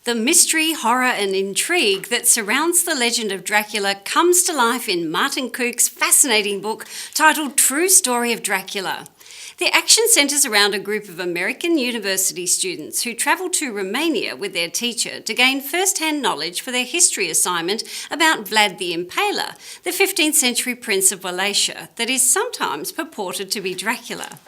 The mystery, horror and intrigue that surrounds the legend of Dracula comes to life in Martin Kuk's fascinating book titled True Story of Dracula. The action centres around a group of American university students who travel to Romania with their teacher to gain first-hand knowledge for their history assignment about Vlad the Impaler, the 15th century prince of Wallachia that is sometimes purported to be Dracula.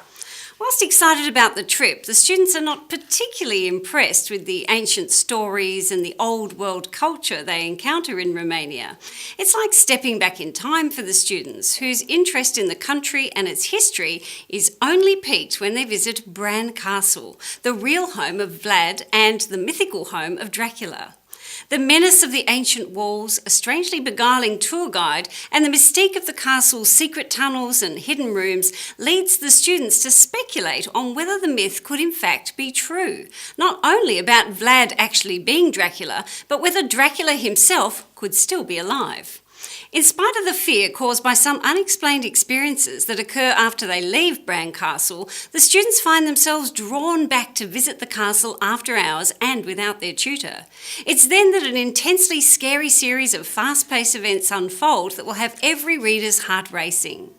Whilst excited about the trip, the students are not particularly impressed with the ancient stories and the old world culture they encounter in Romania. It's like stepping back in time for the students, whose interest in the country and its history is only piqued when they visit Bran Castle, the real home of Vlad and the mythical home of Dracula. The menace of the ancient walls, a strangely beguiling tour guide, and the mystique of the castle's secret tunnels and hidden rooms leads the students to speculate on whether the myth could in fact be true, not only about Vlad actually being Dracula, but whether Dracula himself could still be alive. In spite of the fear caused by some unexplained experiences that occur after they leave Bran Castle, the students find themselves drawn back to visit the castle after hours and without their tutor. It's then that an intensely scary series of fast-paced events unfold that will have every reader's heart racing.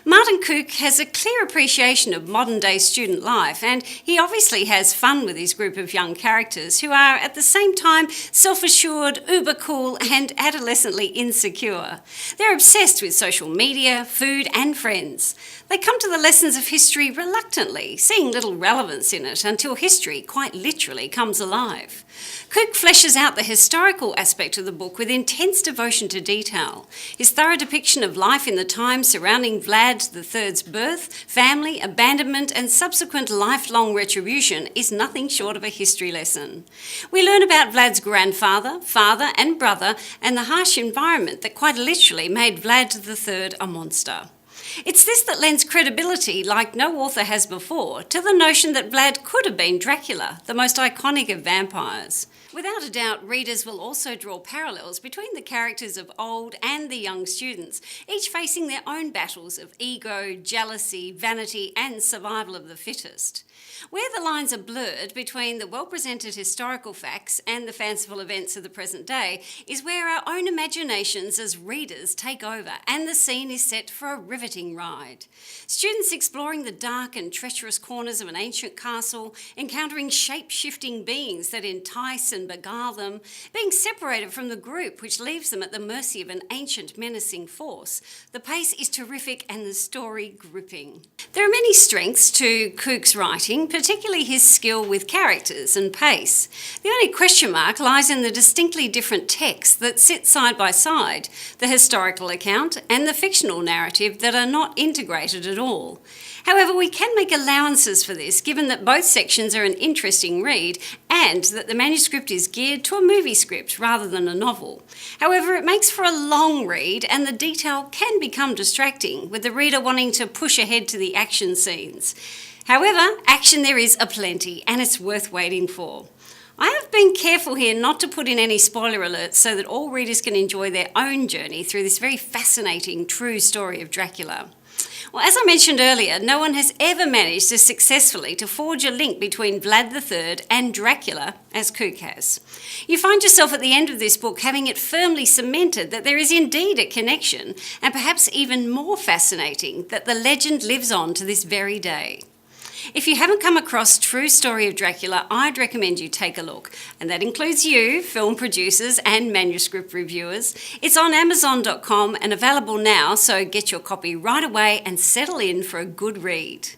Martin Kukk has a clear appreciation of modern-day student life, and he obviously has fun with his group of young characters who are at the same time self-assured, uber-cool and adolescently insecure. They're obsessed with social media, food and friends. They come to the lessons of history reluctantly, seeing little relevance in it until history quite literally comes alive. Kukk fleshes out the historical aspect of the book with intense devotion to detail. His thorough depiction of life in the time surrounding Vlad III's birth, family, abandonment and subsequent lifelong retribution is nothing short of a history lesson. We learn about Vlad's grandfather, father and brother and the harsh environment that quite literally made Vlad III a monster. It's this that lends credibility, like no author has before, to the notion that Vlad could have been Dracula, the most iconic of vampires. Without a doubt, readers will also draw parallels between the characters of old and the young students, each facing their own battles of ego, jealousy, vanity and survival of the fittest. Where the lines are blurred between the well-presented historical facts and the fanciful events of the present day is where our own imaginations as readers take over and the scene is set for a riveting ride. Students exploring the dark and treacherous corners of an ancient castle, encountering shape-shifting beings that entice and beguile them, being separated from the group which leaves them at the mercy of an ancient menacing force. The pace is terrific and the story gripping. There are many strengths to Kukk's writing, particularly his skill with characters and pace. The only question mark lies in the distinctly different texts that sit side by side, the historical account and the fictional narrative that are not integrated at all. However, we can make allowances for this given that both sections are an interesting read and that the manuscript is geared to a movie script rather than a novel. However, it makes for a long read and the detail can become distracting, with the reader wanting to push ahead to the action scenes. However, action there is aplenty and it's worth waiting for. I have been careful here not to put in any spoiler alerts so that all readers can enjoy their own journey through this very fascinating true story of Dracula. Well, as I mentioned earlier, no one has ever managed as successfully to forge a link between Vlad III and Dracula as Kukk has. You find yourself at the end of this book having it firmly cemented that there is indeed a connection, and perhaps even more fascinating, that the legend lives on to this very day. If you haven't come across True Story of Dracula, I'd recommend you take a look. And that includes you, film producers and manuscript reviewers. It's on Amazon.com and available now, so get your copy right away and settle in for a good read.